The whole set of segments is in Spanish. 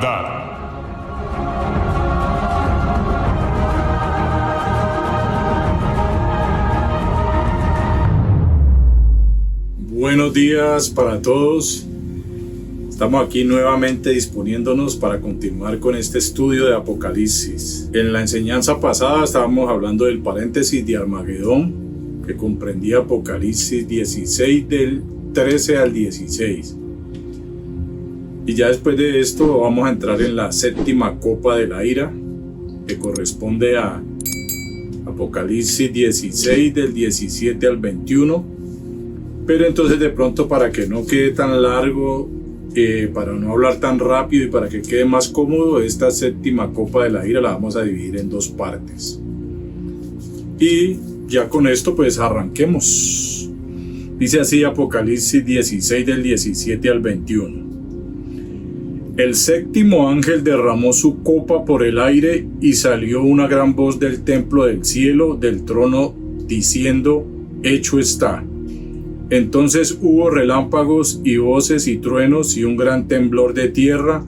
maldad. Buenos días para todos. Estamos aquí nuevamente disponiéndonos para continuar con este estudio de Apocalipsis. En la enseñanza pasada estábamos hablando del paréntesis de Armagedón, que comprendía Apocalipsis 16 del 13 al 16. Y ya después de esto vamos a entrar en la séptima copa de la ira, que corresponde a Apocalipsis 16 del 17 al 21. Pero entonces, de pronto, para que no quede tan largo, para no hablar tan rápido y para que quede más cómodo, esta séptima copa de la ira la vamos a dividir en dos partes. Y ya con esto pues arranquemos. Dice así Apocalipsis 16 del 17 al 21. El séptimo ángel derramó su copa por el aire y salió una gran voz del templo del cielo, del trono, diciendo: hecho está. Entonces hubo relámpagos y voces y truenos y un gran temblor de tierra,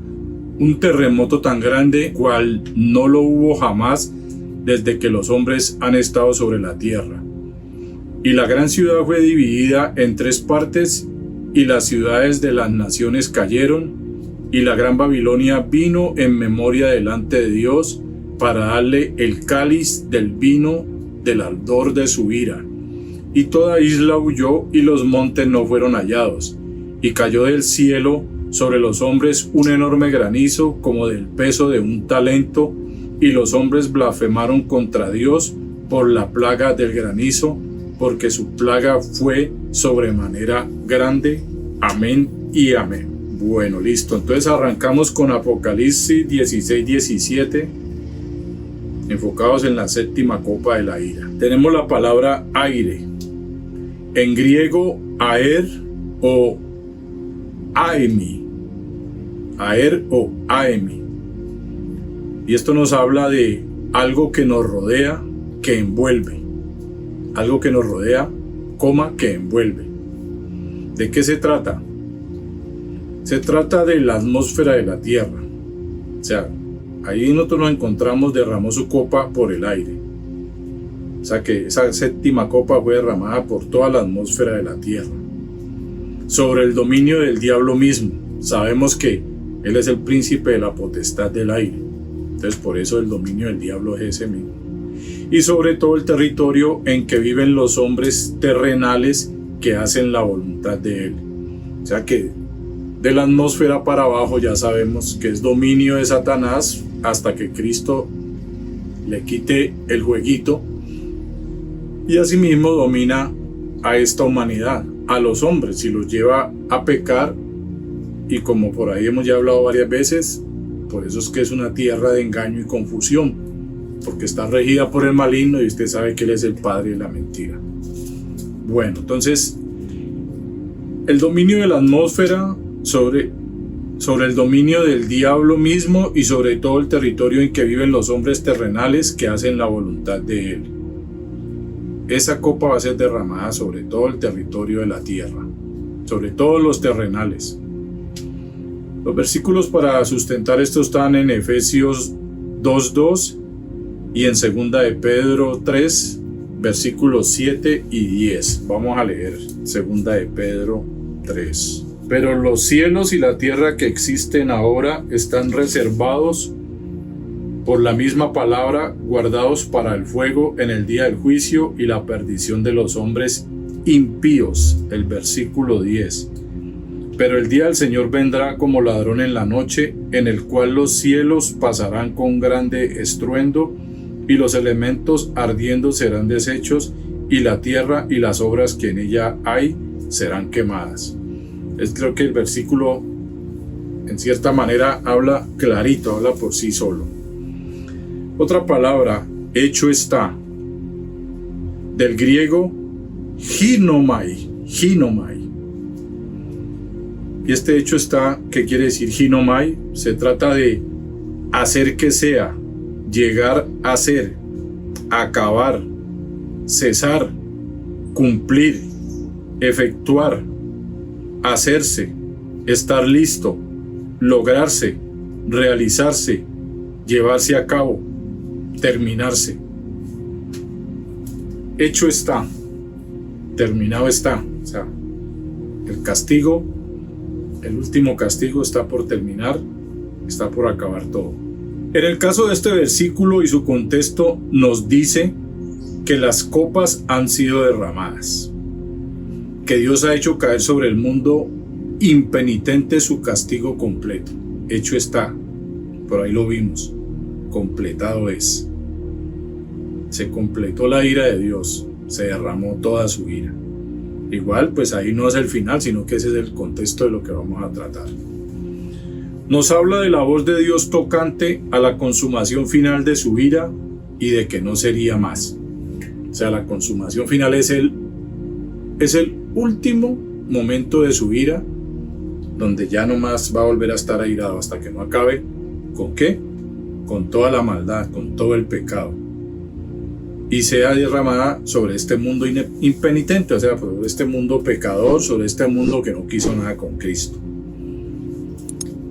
un terremoto tan grande cual no lo hubo jamás desde que los hombres han estado sobre la tierra. Y la gran ciudad fue dividida en tres partes, y las ciudades de las naciones cayeron, y la gran Babilonia vino en memoria delante de Dios para darle el cáliz del vino del ardor de su ira. Y toda isla huyó y los montes no fueron hallados. Y cayó del cielo sobre los hombres un enorme granizo como del peso de un talento, y los hombres blasfemaron contra Dios por la plaga del granizo, porque su plaga fue sobremanera grande. Amén y amén. Bueno, listo. Entonces arrancamos con Apocalipsis 16-17, enfocados en la séptima copa de la ira. Tenemos la palabra aire. En griego, aer o aemi. Aer o aemi. Y esto nos habla de algo que nos rodea, que envuelve. Algo que nos rodea, que envuelve. ¿De qué se trata? Se trata de la atmósfera de la tierra. O sea, ahí nosotros nos encontramos, derramó su copa por el aire. O sea que esa séptima copa fue derramada por toda la atmósfera de la tierra. Sobre el dominio del diablo mismo. Sabemos que él es el príncipe de la potestad del aire. Entonces por eso el dominio del diablo es ese mismo. Y sobre todo el territorio en que viven los hombres terrenales que hacen la voluntad de él. O sea que de la atmósfera para abajo ya sabemos que es dominio de Satanás hasta que Cristo le quite el jueguito. Y asimismo domina a esta humanidad, a los hombres, y los lleva a pecar. Y como por ahí hemos ya hablado varias veces, por eso es que es una tierra de engaño y confusión, porque está regida por el maligno y usted sabe que él es el padre de la mentira. Bueno, entonces el dominio de la atmósfera sobre el dominio del diablo mismo y sobre todo el territorio en que viven los hombres terrenales que hacen la voluntad de él. Esa copa va a ser derramada sobre todo el territorio de la tierra, sobre todos los terrenales. Los versículos para sustentar esto están en Efesios 2:2 y en 2 de Pedro 3, versículos 7 y 10. Vamos a leer 2 de Pedro 3. Pero los cielos y la tierra que existen ahora están reservados por la misma palabra, guardados para el fuego en el día del juicio y la perdición de los hombres impíos. El versículo 10. Pero el día del Señor vendrá como ladrón en la noche, en el cual los cielos pasarán con grande estruendo, y los elementos ardiendo serán deshechos, y la tierra y las obras que en ella hay serán quemadas. Creo que el versículo en cierta manera habla clarito, habla por sí solo. Otra palabra, hecho está, del griego ginomai. Y este hecho está, ¿qué quiere decir ginomai? Se trata de hacer que sea, llegar a ser, acabar, cesar, cumplir, efectuar, hacerse, estar listo, lograrse, realizarse, llevarse a cabo, terminarse. Hecho está, terminado está. O sea, el castigo, el último castigo está por terminar, está por acabar todo. En el caso de este versículo y su contexto nos dice que las copas han sido derramadas, que Dios ha hecho caer sobre el mundo impenitente su castigo completo. Hecho está, por ahí lo vimos, completado es. Se completó la ira de Dios, se derramó toda su ira. Igual, pues ahí no es el final, sino que ese es el contexto de lo que vamos a tratar. Nos habla de la voz de Dios tocante a la consumación final de su ira y de que no sería más. O sea, la consumación final es el último momento de su ira, donde ya no más va a volver a estar airado hasta que no acabe. ¿Con qué? Con toda la maldad, con todo el pecado. Y sea derramada sobre este mundo impenitente, o sea, sobre este mundo pecador, sobre este mundo que no quiso nada con Cristo.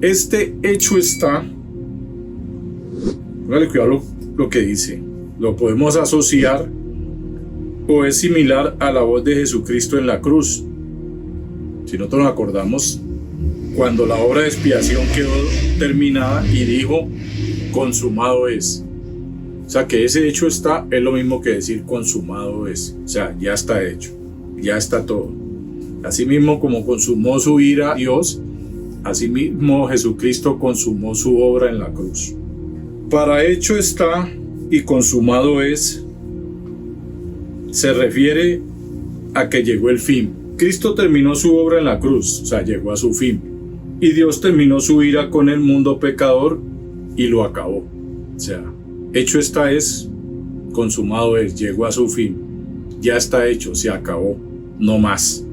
Este hecho está, póngale cuidado lo que dice, lo podemos asociar o es similar a la voz de Jesucristo en la cruz. Si nosotros nos acordamos, cuando la obra de expiación quedó terminada y dijo, consumado es. O sea, que ese hecho está es lo mismo que decir consumado es. O sea, ya está hecho, ya está todo. Asimismo, como consumó su ira Dios, asimismo Jesucristo consumó su obra en la cruz. Para hecho está y consumado es, se refiere a que llegó el fin. Cristo terminó su obra en la cruz, o sea, llegó a su fin. Y Dios terminó su ira con el mundo pecador y lo acabó. O sea, hecho está es, consumado es, llegó a su fin. Ya está hecho, se acabó, no más.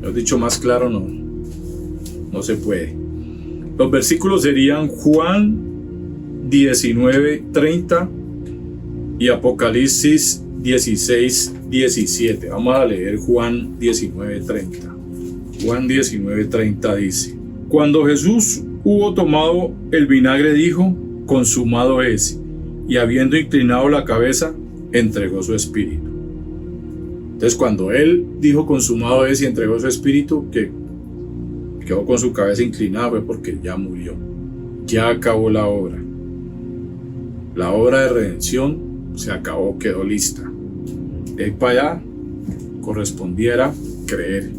Lo he dicho más claro, no se puede. Los versículos serían Juan 19:30 y Apocalipsis 16:17. Vamos a leer Juan 19:30. Juan 19:30 dice: Cuando Jesús hubo tomado el vinagre, dijo, consumado es, y habiendo inclinado la cabeza, entregó su espíritu. Entonces, cuando él dijo consumado es y entregó su espíritu, que quedó con su cabeza inclinada, fue porque ya murió, ya acabó la obra. La obra de redención se acabó, quedó lista. De ahí para allá correspondiera creer.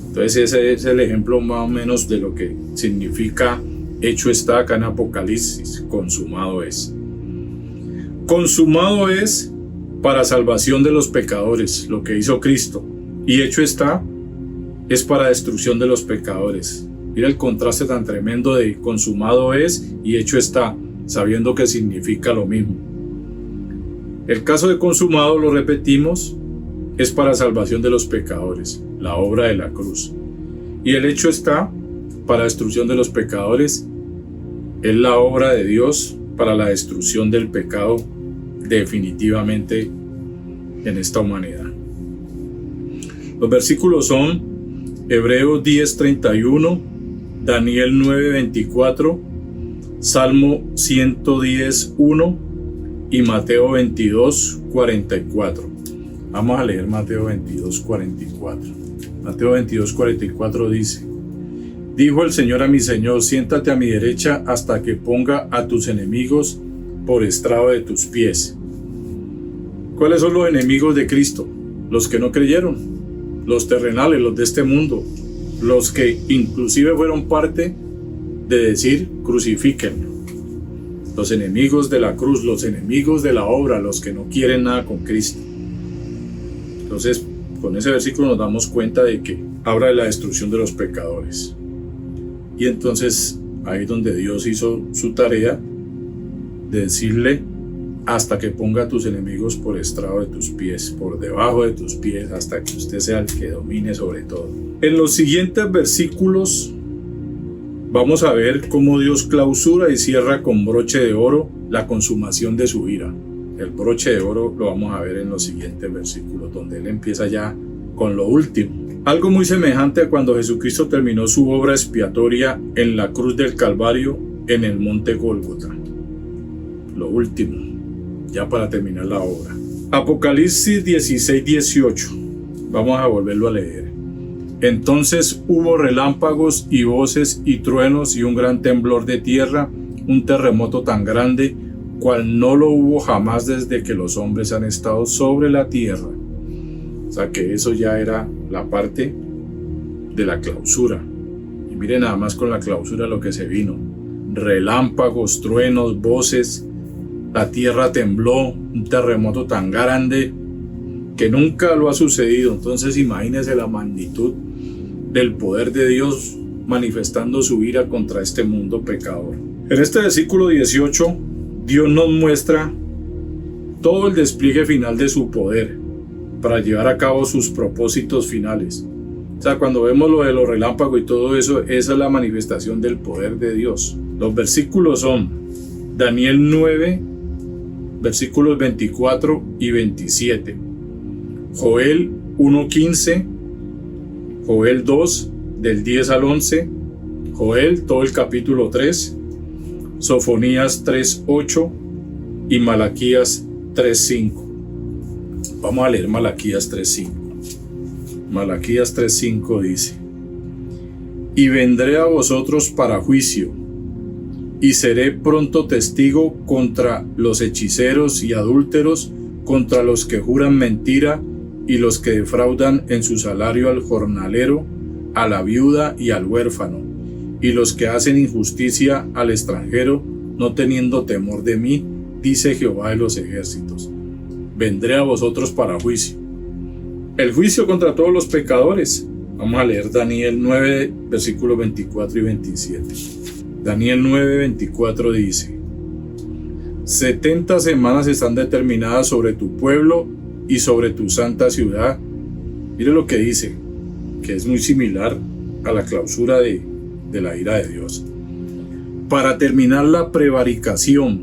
Entonces ese es el ejemplo más o menos de lo que significa hecho está acá en Apocalipsis, consumado es. Consumado es para salvación de los pecadores, lo que hizo Cristo, y hecho está es para destrucción de los pecadores. Mira el contraste tan tremendo de consumado es y hecho está, sabiendo que significa lo mismo. El caso de consumado, lo repetimos, es para salvación de los pecadores, la obra de la cruz. Y el hecho está para destrucción de los pecadores, es la obra de Dios para la destrucción del pecado definitivamente en esta humanidad. Los versículos son Hebreos 10:31, Daniel 9:24, Salmo 110:1 y Mateo 22:44. Vamos a leer Mateo 22:44. Mateo 22:44 dice: Dijo el Señor a mi Señor, siéntate a mi derecha hasta que ponga a tus enemigos por estrado de tus pies. ¿Cuáles son los enemigos de Cristo? Los que no creyeron, los terrenales, los de este mundo, los que inclusive fueron parte de decir crucifíquenlo. Los enemigos de la cruz, los enemigos de la obra, los que no quieren nada con Cristo. Entonces, con ese versículo nos damos cuenta de que habla de la destrucción de los pecadores. Y entonces, ahí es donde Dios hizo su tarea de decirle, hasta que ponga a tus enemigos por estrado de tus pies, por debajo de tus pies, hasta que usted sea el que domine sobre todo. En los siguientes versículos vamos a ver cómo Dios clausura y cierra con broche de oro la consumación de su ira. El broche de oro lo vamos a ver en los siguientes versículos, donde Él empieza ya con lo último. Algo muy semejante a cuando Jesucristo terminó su obra expiatoria en la cruz del Calvario en el monte Gólgota. Lo último, ya para terminar la obra. Apocalipsis 16:18. Vamos a volverlo a leer. Entonces hubo relámpagos y voces y truenos y un gran temblor de tierra, un terremoto tan grande, cual no lo hubo jamás desde que los hombres han estado sobre la tierra. O sea que eso ya era la parte de la clausura. Y miren nada más con la clausura lo que se vino. Relámpagos, truenos, voces, la tierra tembló, un terremoto tan grande que nunca lo ha sucedido. Entonces imagínense la magnitud del poder de Dios manifestando su ira contra este mundo pecador. En este versículo 18, Dios nos muestra todo el despliegue final de su poder para llevar a cabo sus propósitos finales. O sea, cuando vemos lo de los relámpagos y todo eso, esa es la manifestación del poder de Dios. Los versículos son Daniel 9, versículos 24 y 27. Joel 1:15, Joel 2, del 10 al 11, Joel, todo el capítulo 3, Sofonías 3:8 y Malaquías 3:5. Vamos a leer Malaquías 3:5. Malaquías 3:5 dice: Y vendré a vosotros para juicio, y seré pronto testigo contra los hechiceros y adúlteros, contra los que juran mentira y los que defraudan en su salario al jornalero, a la viuda y al huérfano, y los que hacen injusticia al extranjero, no teniendo temor de mí, dice Jehová de los ejércitos. Vendré a vosotros para juicio. El juicio contra todos los pecadores. Vamos a leer Daniel 9, versículos 24 y 27. Daniel 9, 24 dice: 70 semanas están determinadas sobre tu pueblo y sobre tu santa ciudad. Mire lo que dice, que es muy similar a la clausura de la ira de Dios. Para terminar la prevaricación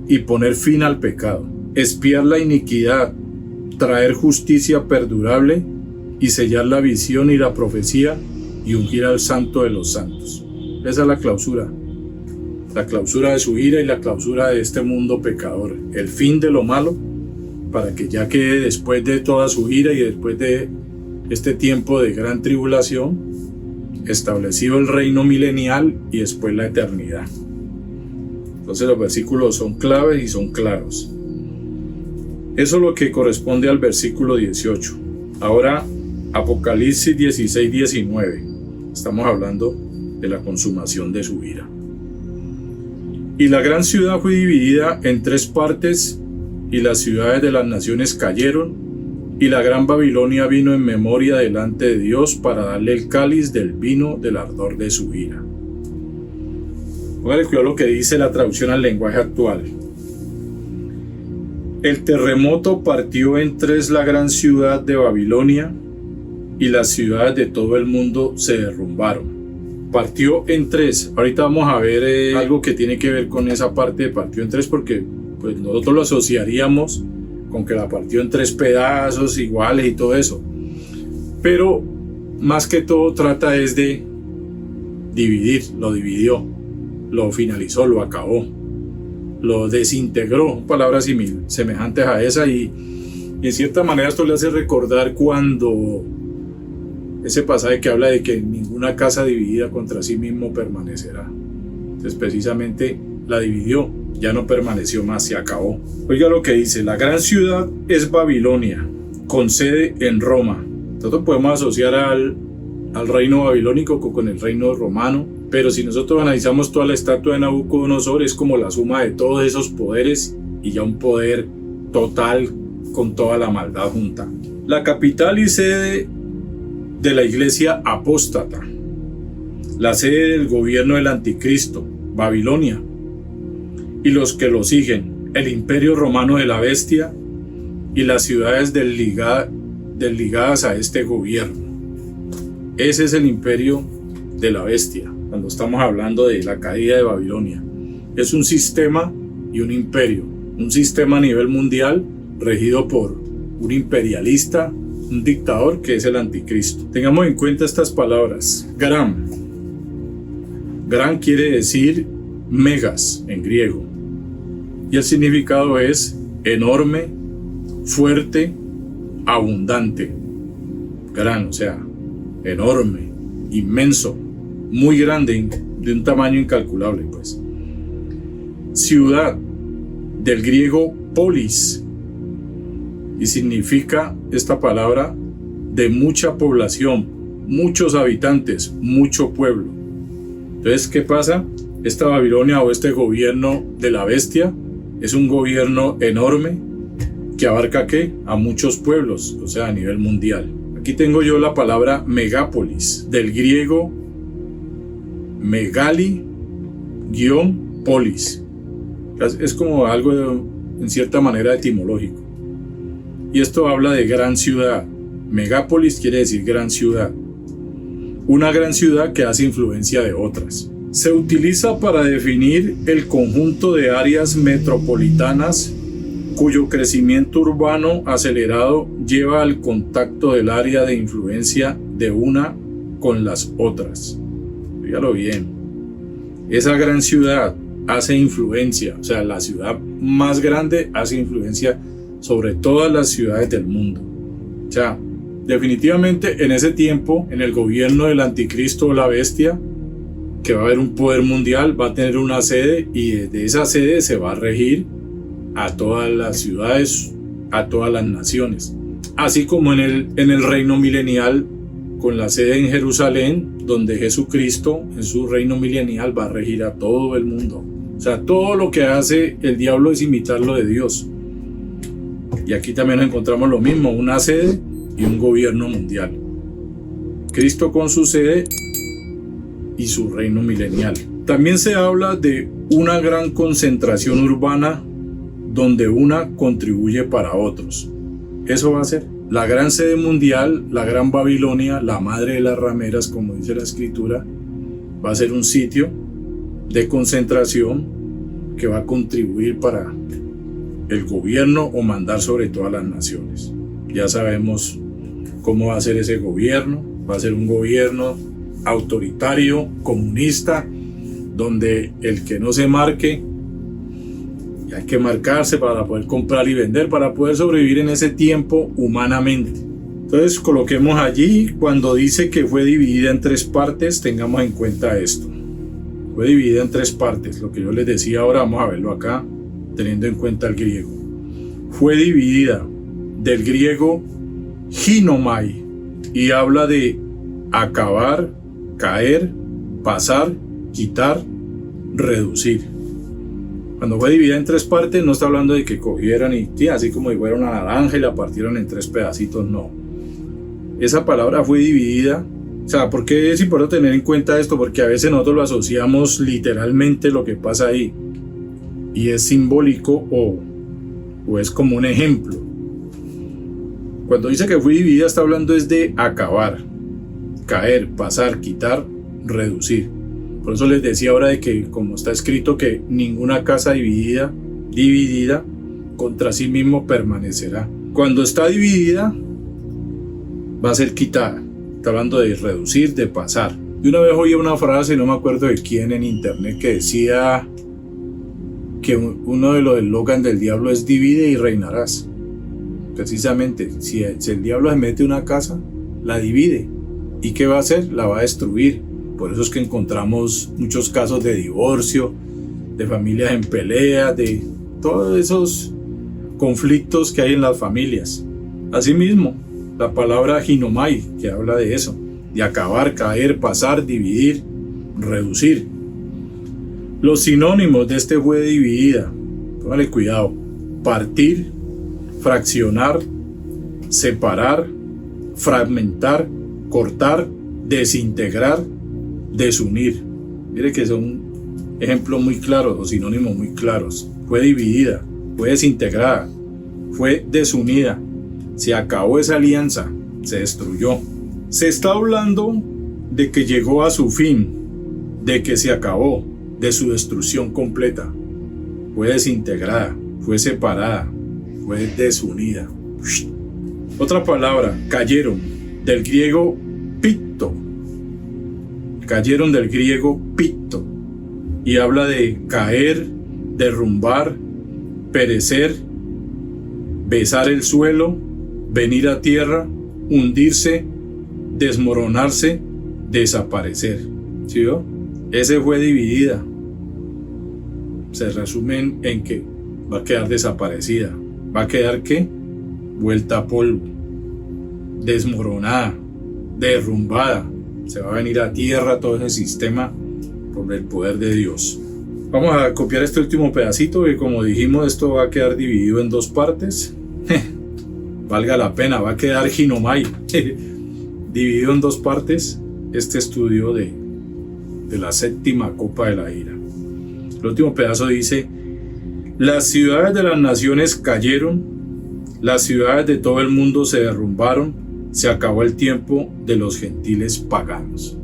y poner fin al pecado, expiar la iniquidad, traer justicia perdurable y sellar la visión y la profecía y ungir al santo de los santos. Esa es la clausura de su ira y la clausura de este mundo pecador, el fin de lo malo, para que ya quede después de toda su ira y después de este tiempo de gran tribulación, establecido el reino milenial y después la eternidad. Entonces los versículos son claves y son claros. Eso es lo que corresponde al versículo 18. Ahora, Apocalipsis 16, 19. Estamos hablando de la consumación de su ira. Y la gran ciudad fue dividida en 3 partes, y las ciudades de las naciones cayeron, y la gran Babilonia vino en memoria delante de Dios para darle el cáliz del vino del ardor de su ira. Póngale cuidado lo que dice la traducción al lenguaje actual. El terremoto partió en 3 la gran ciudad de Babilonia, y las ciudades de todo el mundo se derrumbaron. Partió en 3. Ahorita vamos a ver algo que tiene que ver con esa parte de partió en 3, porque pues nosotros lo asociaríamos con que la partió en 3 pedazos iguales y todo eso. Pero más que todo trata es de dividir. Lo dividió, lo finalizó, lo acabó, lo desintegró, palabras semejantes a esa, y en cierta manera esto le hace recordar cuando ese pasaje que habla de que ninguna casa dividida contra sí mismo permanecerá. Entonces precisamente la dividió, ya no permaneció más, se acabó. Oiga lo que dice: la gran ciudad es Babilonia, con sede en Roma. Nosotros podemos asociar al reino babilónico con el reino romano, pero si nosotros analizamos toda la estatua de Nabucodonosor, es como la suma de todos esos poderes y ya un poder total con toda la maldad junta. La capital y sede de la iglesia apóstata, la sede del gobierno del anticristo, Babilonia, y los que lo siguen, el imperio romano de la bestia y las ciudades desligadas a este gobierno. Ese es el imperio de la bestia, cuando estamos hablando de la caída de Babilonia. Es un sistema y un imperio, un sistema a nivel mundial regido por un imperialista, un dictador que es el anticristo. Tengamos en cuenta estas palabras. Gran quiere decir megas en griego. Y el significado es enorme, fuerte, abundante, gran, o sea, enorme, inmenso, muy grande, de un tamaño incalculable, pues. Ciudad, del griego polis, y significa esta palabra de mucha población, muchos habitantes, mucho pueblo. Entonces, ¿qué pasa? Esta Babilonia o este gobierno de la bestia es un gobierno enorme que abarca ¿qué? A muchos pueblos, o sea, a nivel mundial. Aquí tengo yo la palabra megápolis, del griego megali-polis. Es como algo en cierta manera etimológico. Y esto habla de gran ciudad. Megápolis quiere decir gran ciudad. Una gran ciudad que hace influencia de otras. Se utiliza para definir el conjunto de áreas metropolitanas cuyo crecimiento urbano acelerado lleva al contacto del área de influencia de una con las otras. Fíjalo bien. Esa gran ciudad hace influencia, o sea, la ciudad más grande hace influencia sobre todas las ciudades del mundo. O sea, definitivamente en ese tiempo, en el gobierno del anticristo o la bestia, que va a haber un poder mundial, va a tener una sede y desde esa sede se va a regir a todas las ciudades, a todas las naciones. Así como en el reino milenial, con la sede en Jerusalén, donde Jesucristo en su reino milenial va a regir a todo el mundo. O sea, todo lo que hace el diablo es imitar lo de Dios. Y aquí también encontramos lo mismo, una sede y un gobierno mundial. Cristo con su sede y su reino milenial. También se habla de una gran concentración urbana donde una contribuye para otros. Eso va a ser la gran sede mundial, la gran Babilonia, la madre de las rameras, como dice la escritura, va a ser un sitio de concentración que va a contribuir para el gobierno o mandar sobre todas las naciones. Ya sabemos cómo va a ser ese gobierno. Va a ser un gobierno autoritario, comunista, donde el que no se marque, y hay que marcarse para poder comprar y vender, para poder sobrevivir en ese tiempo humanamente. Entonces coloquemos allí, cuando dice que fue dividida en 3 partes, tengamos en cuenta esto. Fue dividida en 3 partes, lo que yo les decía ahora, vamos a verlo acá, teniendo en cuenta el griego. Fue dividida del griego ginomai, y habla de acabar, caer, pasar, quitar, reducir. Cuando fue dividida en 3 partes, no está hablando de que cogieran y así como si fuera una naranja y la partieron en 3 pedacitos, no. Esa palabra fue dividida. O sea, ¿por qué es importante tener en cuenta esto? Porque a veces nosotros lo asociamos literalmente lo que pasa ahí. Y es simbólico o es como un ejemplo. Cuando dice que fue dividida, está hablando es de acabar, caer, pasar, quitar, reducir. Por eso les decía ahora de que, como está escrito, que ninguna casa dividida contra sí mismo permanecerá. Cuando está dividida, va a ser quitada. Está hablando de reducir, de pasar. Y una vez oí una frase, no me acuerdo de quién en internet, que decía que uno de los eslogan del diablo es divide y reinarás. Precisamente, si el diablo se mete en una casa, la divide. ¿Y qué va a hacer? La va a destruir. Por eso es que encontramos muchos casos de divorcio, de familias en pelea, de todos esos conflictos que hay en las familias. Asimismo, la palabra ginomai, que habla de eso, de acabar, caer, pasar, dividir, reducir. Los sinónimos de este fue dividida, póngale cuidado: partir, fraccionar, separar, fragmentar, cortar, desintegrar, desunir. Mire que son ejemplos muy claros o sinónimos muy claros. Fue dividida, fue desintegrada, fue desunida, se acabó esa alianza, se destruyó. Se está hablando de que llegó a su fin, de que se acabó, de su destrucción completa. Fue desintegrada, fue separada, fue desunida. Otra palabra, cayeron, del griego picto. Cayeron del griego picto. y habla de caer, derrumbar, perecer, besar el suelo, venir a tierra, hundirse, desmoronarse, desaparecer. ¿Sí vio? Ese fue dividida. Se resumen en que va a quedar desaparecida. ¿Va a quedar qué? Vuelta a polvo, desmoronada, derrumbada. Se va a venir a tierra todo ese sistema por el poder de Dios. Vamos a copiar este último pedacito y como dijimos, esto va a quedar dividido en dos partes. Valga la pena, va a quedar Ginomai. Dividido en dos partes este estudio de la séptima copa de la ira. El último pedazo dice: las ciudades de las naciones cayeron, las ciudades de todo el mundo se derrumbaron, se acabó el tiempo de los gentiles paganos.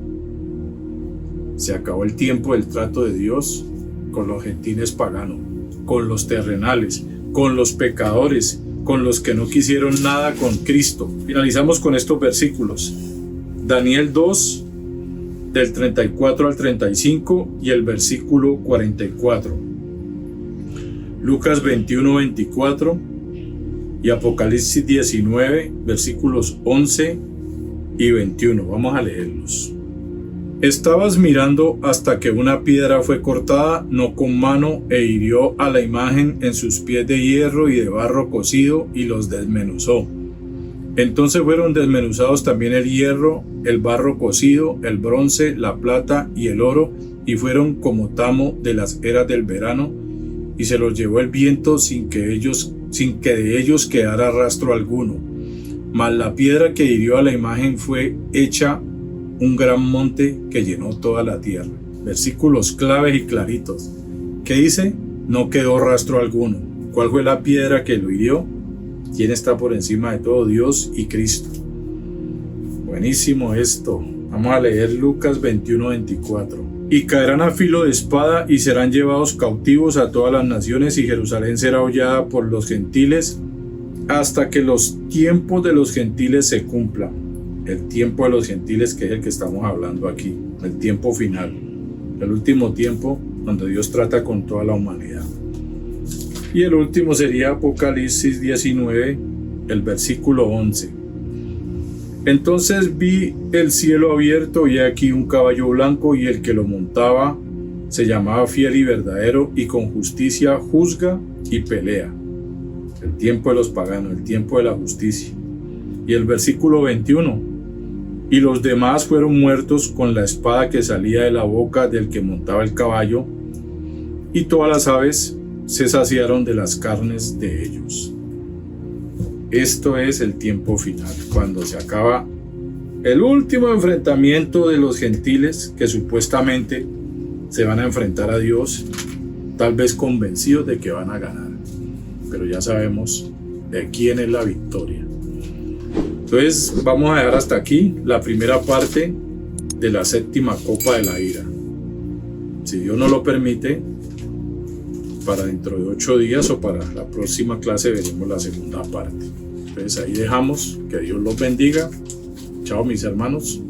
Se acabó el tiempo del trato de Dios con los gentiles paganos, con los terrenales, con los pecadores, con los que no quisieron nada con Cristo. Finalizamos con estos versículos. Daniel 2, del 34 al 35 y el versículo 44. Lucas 21, 24 y Apocalipsis 19, versículos 11 y 21. Vamos a leerlos. Estabas mirando hasta que una piedra fue cortada, no con mano, e hirió a la imagen en sus pies de hierro y de barro cocido, y los desmenuzó. Entonces fueron desmenuzados también el hierro, el barro cocido, el bronce, la plata y el oro, y fueron como tamo de las eras del verano, y se los llevó el viento sin que de ellos quedara rastro alguno. Mas la piedra que hirió a la imagen fue hecha un gran monte que llenó toda la tierra. Versículos claves y claritos. ¿Qué dice? No quedó rastro alguno. ¿Cuál fue la piedra que lo hirió? ¿Quién está por encima de todo? Dios y Cristo. Buenísimo esto. Vamos a leer Lucas 21, 24. Y caerán a filo de espada y serán llevados cautivos a todas las naciones, y Jerusalén será hollada por los gentiles hasta que los tiempos de los gentiles se cumplan. El tiempo de los gentiles, que es el que estamos hablando aquí, el tiempo final, el último tiempo donde Dios trata con toda la humanidad. Y el último sería Apocalipsis 19, el versículo 11. Entonces vi el cielo abierto y aquí un caballo blanco, y el que lo montaba se llamaba Fiel y Verdadero, y con justicia juzga y pelea. El tiempo de los paganos, el tiempo de la justicia. Y el versículo 21. Y los demás fueron muertos con la espada que salía de la boca del que montaba el caballo, y todas las aves se saciaron de las carnes de ellos. Esto es el tiempo final, cuando se acaba el último enfrentamiento de los gentiles, que supuestamente se van a enfrentar a Dios, tal vez convencidos de que van a ganar, pero ya sabemos de quién es la victoria. Entonces vamos a dejar hasta aquí la primera parte de la séptima copa de la ira. Si Dios nos lo permite, para dentro de 8 días o para la próxima clase veremos la segunda parte. Entonces ahí dejamos. Que Dios los bendiga. Chao mis hermanos.